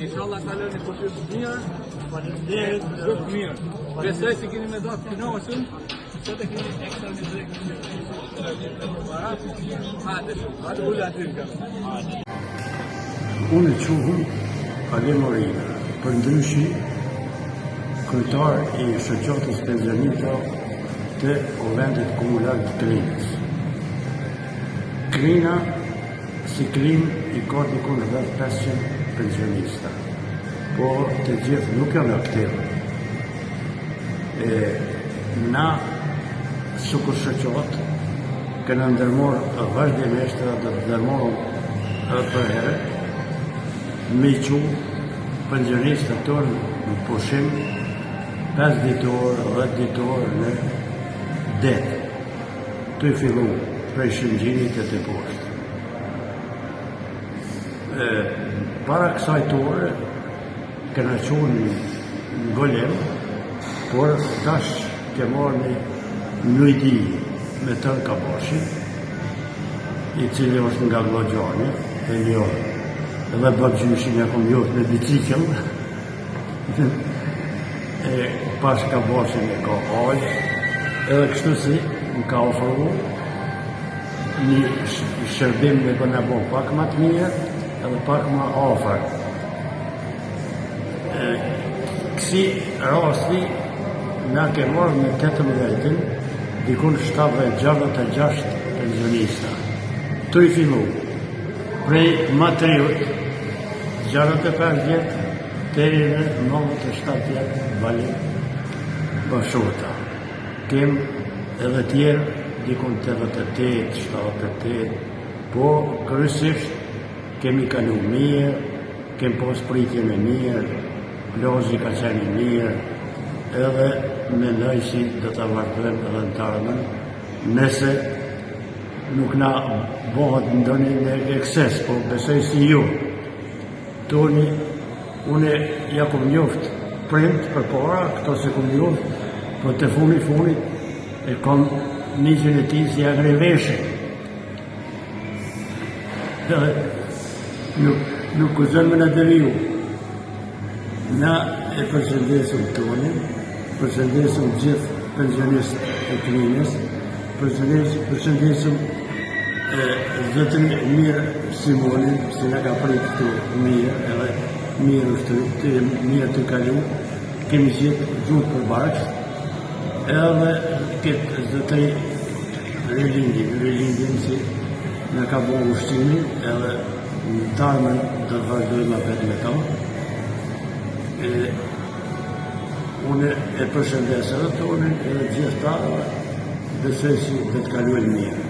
Inshallah kaloni po të mirë. Faleminderit, shumë mirë. Besoj se keni me datë kënaqur. Sot e keni ekstremizuar. Unë quhem Ale Morina, për ndryshi kryetar I shoqatës pensionita të Vendit Komunal të Krinës. Krina si klim I ka dikun rreth 500 pensionista, po të gjithë nuk janë aktivë. Na sukur shoqatë kena ndërmorë vazhdimisht dhe të ndërmorëm për herë me I qu pensionistët tonë në pushim 5 ditor, 10 ditor në det. Tu I fillu prej Shëngjinit e të poshtë. Para kësaj tore kena qunë në golem, por tash ke marrë një lujdi me tërë Kabashi, I cili është nga Vllajani, e njohë. Edhe babgjyshin ja kom njohë me bicikl, pas Kabashin e ka aqë, edhe kështu si më ka ofru një shërbim me bëna bo pak ma të mirë, edhe pak ma afër. Kësi rasti na ke marrë me 18-ën, dikun 76 pensionista. Tu I fillu, prej Matriut, 65 vjetë, deri në 97 vjetë, Bali Bashota. Kem edhe tjerë, dikun 88, 78, po kryesisht kemi kalu mirë, kem pos pritje me mirë, plozi ka qenë mirë, edhe mendoj si do ta vazhdojmë edhe në tarmën, nëse nuk na bëhet ndonjë në ekses, po besoj si ju. Toni, une ja kom njoft primt për para, këto se kom njoft, po të funit e kom njëzën e ti si agreveshe. Nuk kuzën me në dëriju. Na e përshëndesim Tonin, përshëndesim gjithë pensionistë e Krinës, përshëndesim zëtën Mirë Simonin, si nga ka prit këtu mirë, edhe mirë është të mirë të kalu, kemi gjithë gjuhë për bashkë, edhe këtë zëtëri Relindin si nga ka bo ushqimin, edhe në tarmën do të vazhdojmë apet me ta. Unë e përshëndes edhe Tonin, edhe gjithë ta, besoj si dhe të kaluën mirë.